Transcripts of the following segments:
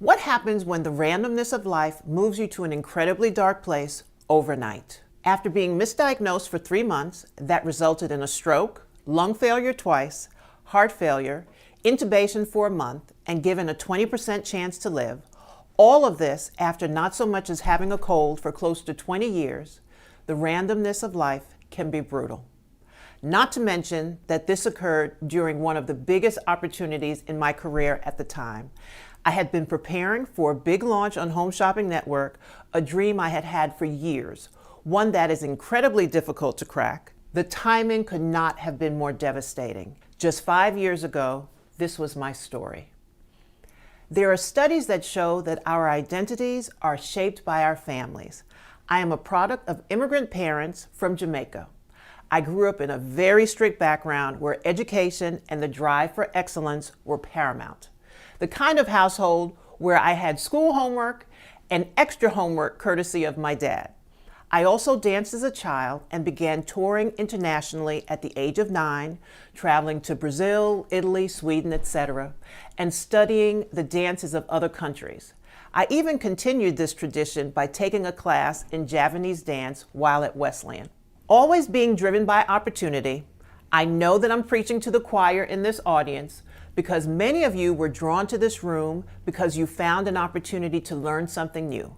What happens when the randomness of life moves you to an incredibly dark place overnight? After being misdiagnosed for 3 months, that resulted in a stroke, lung failure twice, heart failure, intubation for a month, and given a 20% chance to live, all of this after not so much as having a cold for close to 20 years, the randomness of life can be brutal. Not to mention that this occurred during one of the biggest opportunities in my career at the time. I had been preparing for a big launch on Home Shopping Network, a dream I had had for years, one that is incredibly difficult to crack. The timing could not have been more devastating. Just 5 years ago, this was my story. There are studies that show that our identities are shaped by our families. I am a product of immigrant parents from Jamaica. I grew up in a very strict background where education and the drive for excellence were paramount. The kind of household where I had school homework and extra homework courtesy of my dad. I also danced as a child and began touring internationally at the age of 9, traveling to Brazil, Italy, Sweden, etc., and studying the dances of other countries. I even continued this tradition by taking a class in Javanese dance while at Wesleyan. Always being driven by opportunity, I know that I'm preaching to the choir in this audience because many of you were drawn to this room because you found an opportunity to learn something new.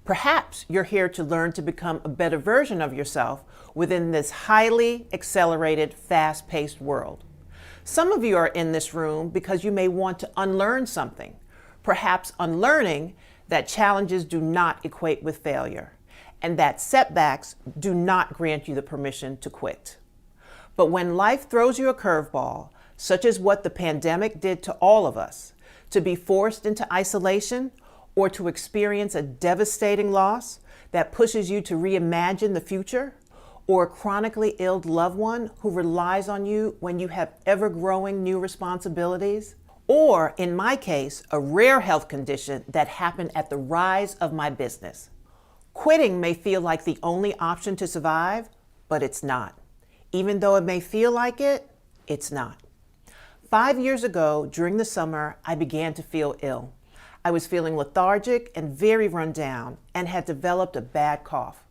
Perhaps you're here to learn to become a better version of yourself within this highly accelerated, fast-paced world. Some of you are in this room because you may want to unlearn something, perhaps unlearning that challenges do not equate with failure, and that setbacks do not grant you the permission to quit. But when life throws you a curveball, such as what the pandemic did to all of us, to be forced into isolation or to experience a devastating loss that pushes you to reimagine the future, or a chronically ill loved one who relies on you when you have ever-growing new responsibilities, or, in my case, a rare health condition that happened at the rise of my business. Quitting may feel like the only option to survive, but it's not. Even though it may feel like it, it's not. 5 years ago, during the summer, I began to feel ill. I was feeling lethargic and very run down and had developed a bad cough.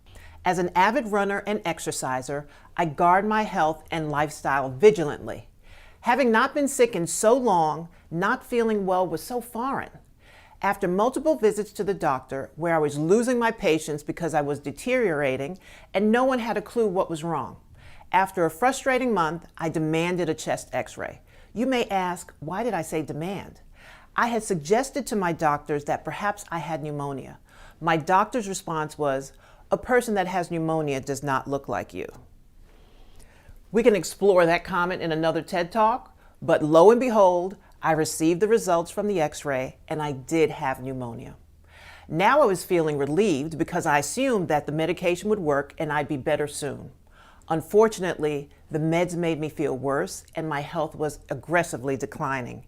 As an avid runner and exerciser, I guard my health and lifestyle vigilantly. Having not been sick in so long, not feeling well was so foreign. After multiple visits to the doctor, where I was losing my patience because I was deteriorating and no one had a clue what was wrong. After a frustrating month, I demanded a chest x-ray. You may ask, why did I say demand? I had suggested to my doctors that perhaps I had pneumonia. My doctor's response was, a person that has pneumonia does not look like you. We can explore that comment in another TED Talk, but lo and behold, I received the results from the x-ray and I did have pneumonia. Now I was feeling relieved because I assumed that the medication would work and I'd be better soon. Unfortunately, the meds made me feel worse and my health was aggressively declining.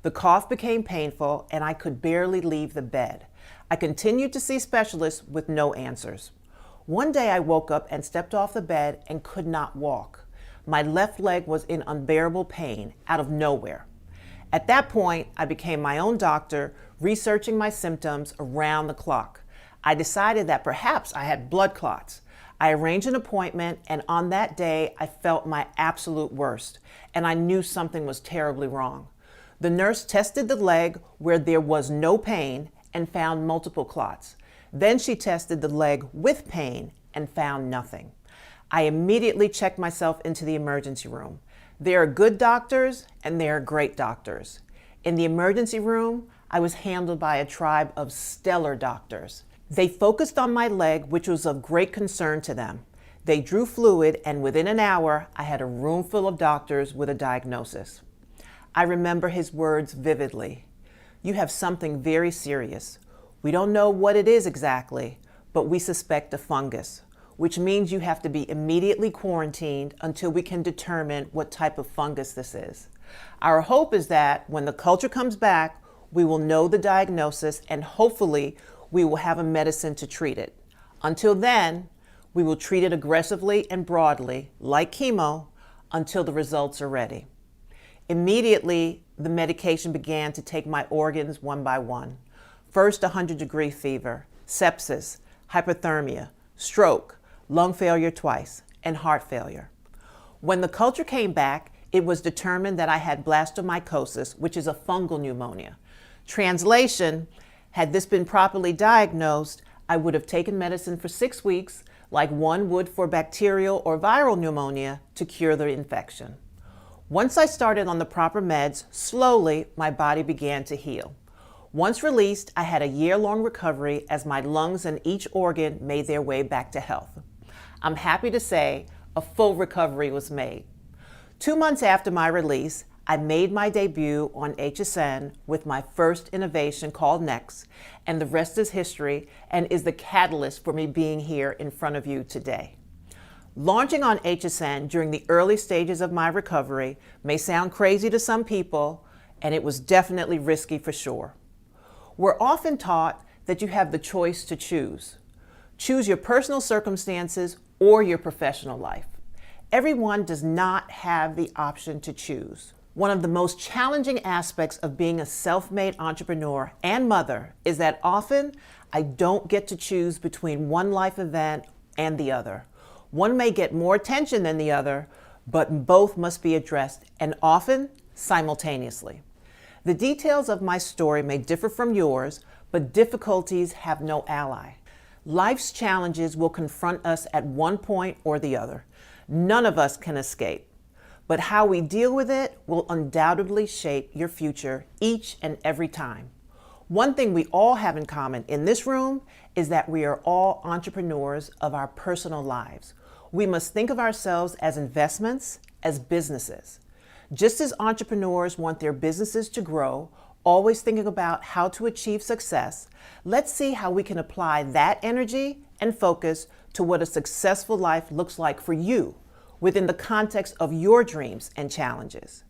The cough became painful and I could barely leave the bed. I continued to see specialists with no answers. One day I woke up and stepped off the bed and could not walk. My left leg was in unbearable pain out of nowhere. At that point, I became my own doctor, researching my symptoms around the clock. I decided that perhaps I had blood clots. I arranged an appointment, and on that day, I felt my absolute worst, and I knew something was terribly wrong. The nurse tested the leg where there was no pain and found multiple clots. Then she tested the leg with pain and found nothing. I immediately checked myself into the emergency room. There are good doctors and there are great doctors. In the emergency room, I was handled by a tribe of stellar doctors. They focused on my leg, which was of great concern to them. They drew fluid, and within an hour, I had a room full of doctors with a diagnosis. I remember his words vividly. You have something very serious. We don't know what it is exactly, but we suspect a fungus, which means you have to be immediately quarantined until we can determine what type of fungus this is. Our hope is that when the culture comes back, we will know the diagnosis and hopefully we will have a medicine to treat it. Until then, we will treat it aggressively and broadly, like chemo, until the results are ready. Immediately, the medication began to take my organs one by one. First 100-degree fever, sepsis, hypothermia, stroke, lung failure twice, and heart failure. When the culture came back, it was determined that I had blastomycosis, which is a fungal pneumonia. Translation, had this been properly diagnosed, I would have taken medicine for 6 weeks, like one would for bacterial or viral pneumonia, to cure the infection. Once I started on the proper meds, slowly my body began to heal. Once released, I had a year-long recovery as my lungs and each organ made their way back to health. I'm happy to say a full recovery was made. 2 months after my release, I made my debut on HSN with my first innovation called Next, and the rest is history and is the catalyst for me being here in front of you today. Launching on HSN during the early stages of my recovery may sound crazy to some people, and it was definitely risky for sure. We're often taught that you have the choice to choose. Choose your personal circumstances or your professional life. Everyone does not have the option to choose. One of the most challenging aspects of being a self-made entrepreneur and mother is that often I don't get to choose between one life event and the other. One may get more attention than the other, but both must be addressed, and often simultaneously. The details of my story may differ from yours, but difficulties have no ally. Life's challenges will confront us at one point or the other. None of us can escape. But how we deal with it will undoubtedly shape your future each and every time. One thing we all have in common in this room is that we are all entrepreneurs of our personal lives. We must think of ourselves as investments, as businesses. Just as entrepreneurs want their businesses to grow, always thinking about how to achieve success, let's see how we can apply that energy and focus to what a successful life looks like for you within the context of your dreams and challenges.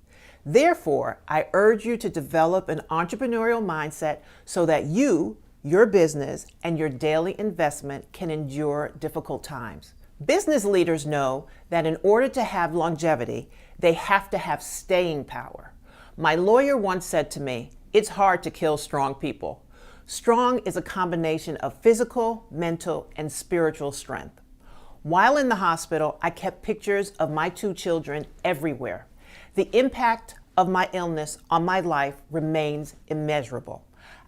Therefore, I urge you to develop an entrepreneurial mindset so that you, your business, and your daily investment can endure difficult times. Business leaders know that in order to have longevity, they have to have staying power. My lawyer once said to me, "It's hard to kill strong people." Strong is a combination of physical, mental, and spiritual strength. While in the hospital, I kept pictures of my 2 children everywhere. The impact of my illness on my life remains immeasurable.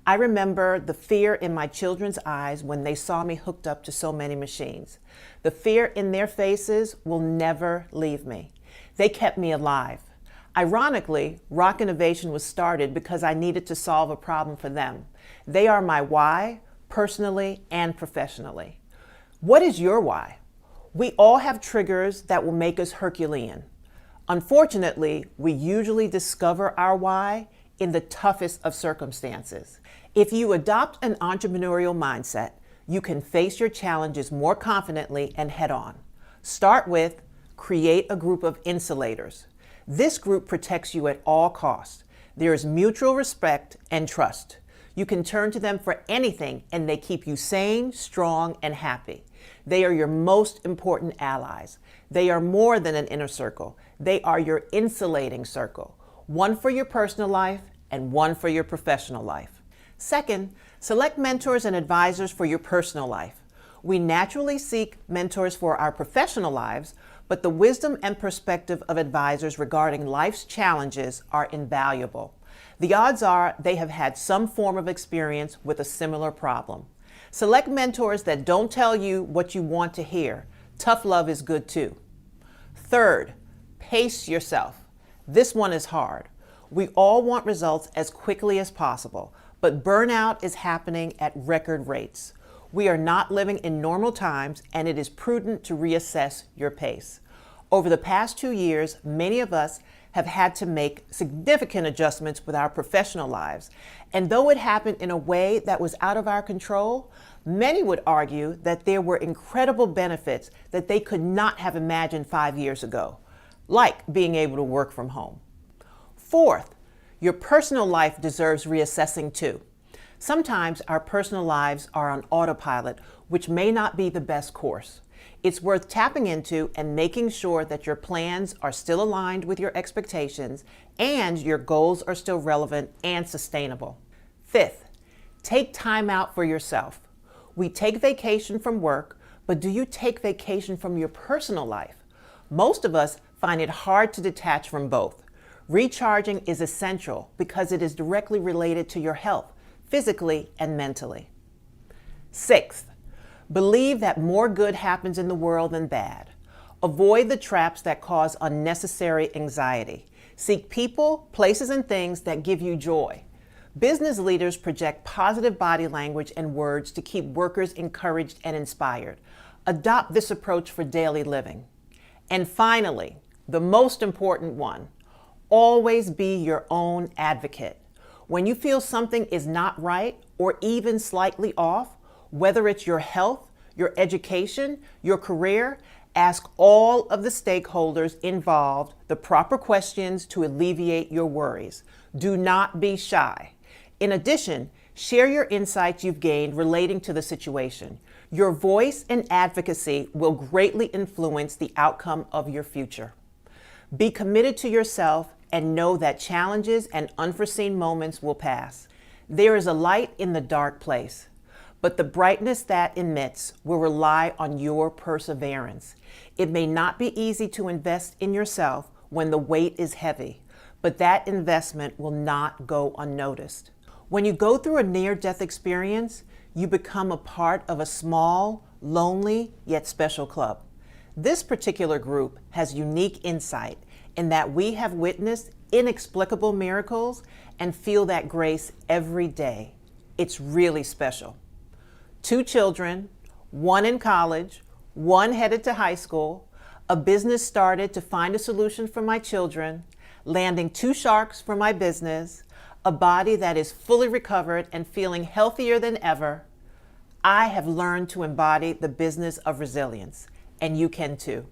I remember the fear in my children's eyes when they saw me hooked up to so many machines. The fear in their faces will never leave me. They kept me alive. Ironically, ROQ Innovation was started because I needed to solve a problem for them. They are my why, personally and professionally. What is your why? We all have triggers that will make us Herculean. Unfortunately, we usually discover our why in the toughest of circumstances. If you adopt an entrepreneurial mindset, you can face your challenges more confidently and head on. Start with create a group of insulators. This group protects you at all costs. There is mutual respect and trust. You can turn to them for anything and they keep you sane, strong, and happy. They are your most important allies. They are more than an inner circle. They are your insulating circle, one for your personal life and one for your professional life. Second, select mentors and advisors for your personal life. We naturally seek mentors for our professional lives, but the wisdom and perspective of advisors regarding life's challenges are invaluable. The odds are they have had some form of experience with a similar problem. Select mentors that don't tell you what you want to hear. Tough love is good too. Third, pace yourself. This one is hard. We all want results as quickly as possible, but burnout is happening at record rates. We are not living in normal times, and it is prudent to reassess your pace. Over the past 2 years, many of us have had to make significant adjustments with our professional lives. And though it happened in a way that was out of our control, many would argue that there were incredible benefits that they could not have imagined 5 years ago, like being able to work from home. Fourth, your personal life deserves reassessing too. Sometimes our personal lives are on autopilot, which may not be the best course. It's worth tapping into and making sure that your plans are still aligned with your expectations and your goals are still relevant and sustainable. Fifth, Take time out for yourself. We take vacation from work, but do you take vacation from your personal life? Most of us find it hard to detach from both. Recharging is essential because it is directly related to your health, physically and mentally. Sixth, believe that more good happens in the world than bad. Avoid the traps that cause unnecessary anxiety. Seek people, places, and things that give you joy. Business leaders project positive body language and words to keep workers encouraged and inspired. Adopt this approach for daily living. And finally, the most important one, always be your own advocate. When you feel something is not right or even slightly off, whether it's your health, your education, your career, ask all of the stakeholders involved the proper questions to alleviate your worries. Do not be shy. In addition, share your insights you've gained relating to the situation. Your voice and advocacy will greatly influence the outcome of your future. Be committed to yourself and know that challenges and unforeseen moments will pass. There is a light in the dark place, but the brightness that emits will rely on your perseverance. It may not be easy to invest in yourself when the weight is heavy, but that investment will not go unnoticed. When you go through a near-death experience, you become a part of a small, lonely, yet special club. This particular group has unique insight in that we have witnessed inexplicable miracles and feel that grace every day. It's really special. 2 children, 1 in college, 1 headed to high school, a business started to find a solution for my children, landing 2 sharks for my business, a body that is fully recovered and feeling healthier than ever. I have learned to embody the business of resilience, and you can too.